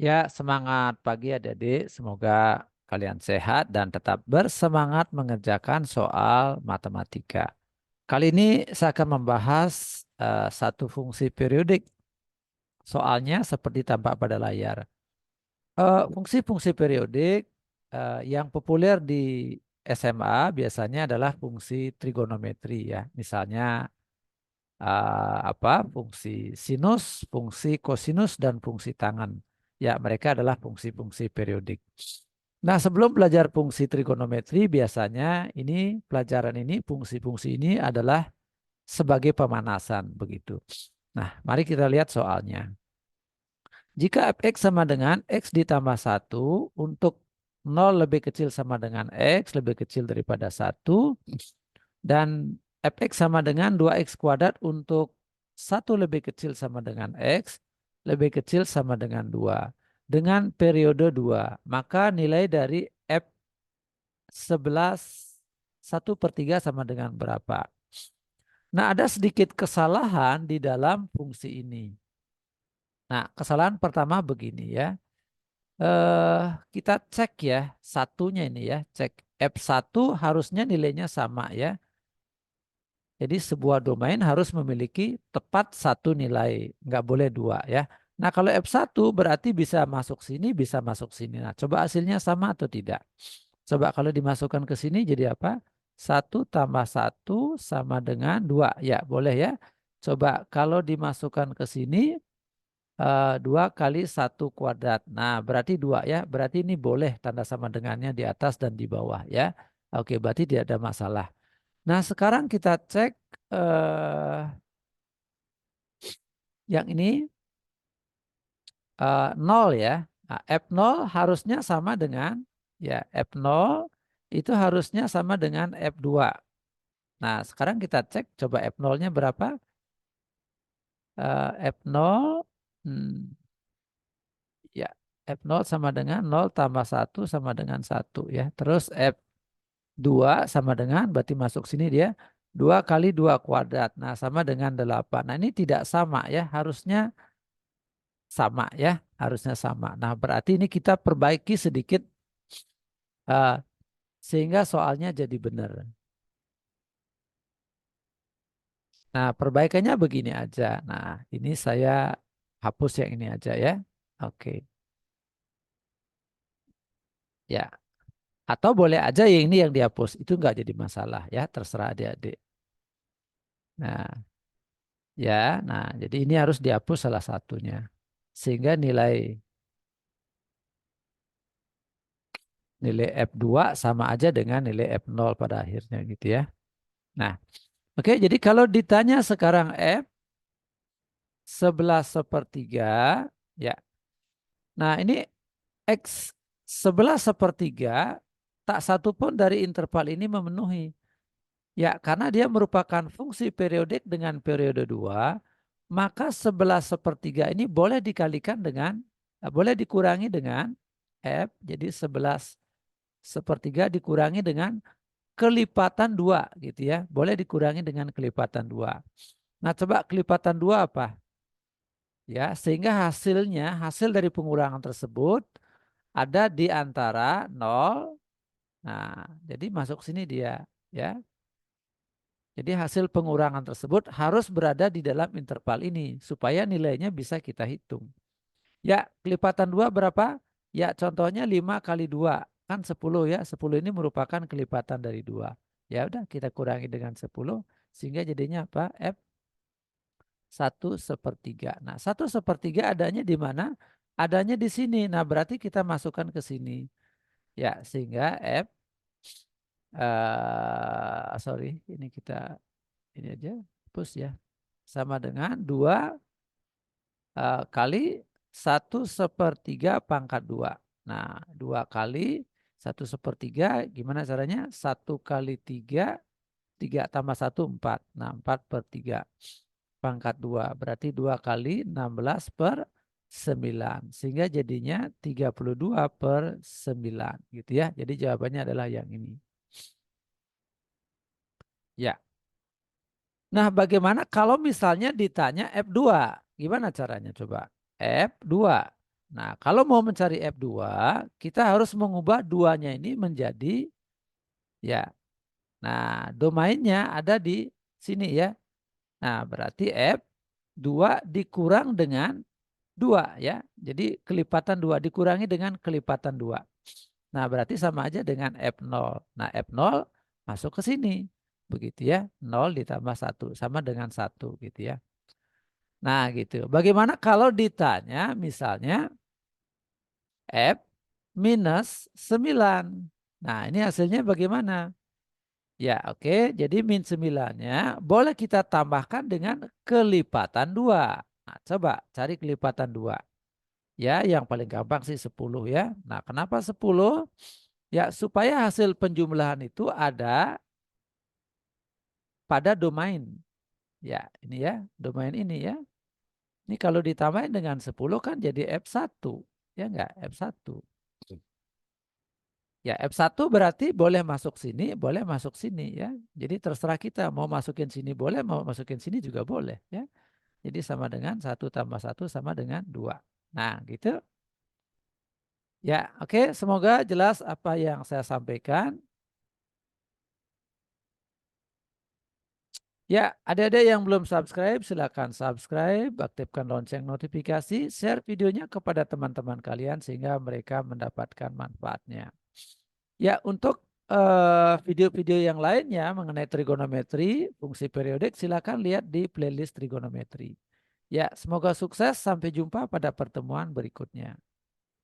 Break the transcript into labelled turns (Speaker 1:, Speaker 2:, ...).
Speaker 1: Ya, semangat pagi adik-adik. Semoga kalian sehat dan tetap bersemangat mengerjakan soal matematika. Kali ini saya akan membahas satu fungsi periodik. Soalnya seperti tampak pada layar. Fungsi-fungsi periodik yang populer di SMA biasanya adalah fungsi trigonometri ya. Misalnya fungsi sinus, fungsi kosinus dan fungsi tangen. Ya, mereka adalah fungsi-fungsi periodik. Nah, sebelum belajar fungsi trigonometri biasanya pelajaran ini fungsi-fungsi ini adalah sebagai pemanasan begitu. Nah, mari kita lihat soalnya. Jika fx sama dengan x ditambah 1 untuk 0 lebih kecil sama dengan x lebih kecil daripada 1 dan fx sama dengan 2x kuadrat untuk 1 lebih kecil sama dengan x lebih kecil sama dengan 2 dengan periode 2, maka nilai dari f11 1/3 sama dengan berapa? Nah, ada sedikit kesalahan di dalam fungsi ini. Nah, kesalahan pertama begini ya. Kita cek ya satunya ini ya, cek F1 harusnya nilainya sama ya. Jadi sebuah domain harus memiliki tepat satu nilai, nggak boleh dua ya. Nah, kalau F1 berarti bisa masuk sini, bisa masuk sini. Nah, coba hasilnya sama atau tidak? Coba kalau dimasukkan ke sini jadi apa? 1 tambah 1 sama dengan 2. Ya, boleh ya. Coba kalau dimasukkan ke sini 2 kali 1 kuadrat. Nah, berarti 2 ya. Berarti ini boleh tanda sama dengannya di atas dan di bawah ya. Oke, berarti tidak ada masalah. Nah, sekarang kita cek yang ini 0 ya. Nah, F0 harusnya sama dengan ya F0 itu harusnya sama dengan F2. Nah, sekarang kita cek coba F0-nya berapa? F0 ya, F0 sama dengan 0 tambah 1 sama dengan 1 ya. Terus F2 sama dengan, berarti masuk sini dia 2 kali 2 kuadrat. Nah, sama dengan 8. Nah, ini tidak sama ya, harusnya sama ya, harusnya sama. Nah, berarti ini kita perbaiki sedikit uh, sehingga soalnya jadi benar. Nah, perbaikannya begini aja. Nah, ini saya hapus yang ini aja ya. Oke. Ya, atau boleh aja yang ini yang dihapus. Itu nggak jadi masalah ya, terserah adik-adik. Nah, ya, nah jadi ini harus dihapus salah satunya. Sehingga nilai F2 sama aja dengan nilai F0 pada akhirnya gitu ya. Nah, oke, jadi kalau ditanya sekarang F11/3 ya. Nah, ini X11/3 tak satu pun dari interval ini memenuhi. Ya, karena dia merupakan fungsi periodik dengan periode 2, maka 11/3 ini boleh dikalikan dengan, boleh dikurangi dengan F, jadi 11/3 dikurangi dengan kelipatan 2 gitu ya. Boleh dikurangi dengan kelipatan 2. Nah, coba kelipatan 2 apa? Ya, sehingga hasil dari pengurangan tersebut ada di antara 0. Nah, jadi masuk sini dia ya. Jadi hasil pengurangan tersebut harus berada di dalam interval ini supaya nilainya bisa kita hitung. Ya, kelipatan 2 berapa? Ya, contohnya 5 kali 2 kan 10 ya. 10 ini merupakan kelipatan dari 2. Ya udah kita kurangi dengan 10 sehingga jadinya apa? F1/3. Nah, 1/3 adanya di mana? Adanya di sini. Nah, berarti kita masukkan ke sini. Ya, sehingga ini kita ini aja hapus ya. Sama dengan 2 kali 1/3 pangkat 2. Nah, 2 kali 1/3 gimana caranya? 1 kali 3, 3 tambah 1 4. Nah, 4/3 pangkat 2. Berarti 2 kali 16/9. Sehingga jadinya 32/9 gitu ya. Jadi jawabannya adalah yang ini. Ya. Nah, bagaimana kalau misalnya ditanya F2? Gimana caranya coba? F2. Nah, kalau mau mencari F2, kita harus mengubah duanya ini menjadi ya. Nah, domainnya ada di sini ya. Nah, berarti F2 dikurang dengan 2 ya. Jadi kelipatan 2 dikurangi dengan kelipatan 2. Nah, berarti sama aja dengan F0. Nah, F0 masuk ke sini. Begitu ya. 0 ditambah 1 sama dengan 1 gitu ya. Nah, gitu. Bagaimana kalau ditanya misalnya F minus 9. Nah, ini hasilnya bagaimana? Ya, oke. Jadi min 9-nya boleh kita tambahkan dengan kelipatan 2. Nah, coba cari kelipatan 2. Ya, yang paling gampang sih 10 ya. Nah, kenapa 10? Ya, supaya hasil penjumlahan itu ada pada domain. Ya, ini ya, domain ini ya. Ini kalau ditambahin dengan 10 kan jadi F1. Ya enggak? F1. Ya, F1 berarti boleh masuk sini, boleh masuk sini ya. Jadi terserah kita mau masukin sini boleh, mau masukin sini juga boleh ya. Jadi sama dengan 1 tambah 1 sama dengan 2. Nah, gitu. Ya, oke. Semoga jelas apa yang saya sampaikan. Ya, ada yang belum subscribe, silakan subscribe, aktifkan lonceng notifikasi, share videonya kepada teman-teman kalian sehingga mereka mendapatkan manfaatnya. Ya, untuk video-video yang lainnya mengenai trigonometri, fungsi periodik, silakan lihat di playlist trigonometri. Ya, semoga sukses. Sampai jumpa pada pertemuan berikutnya.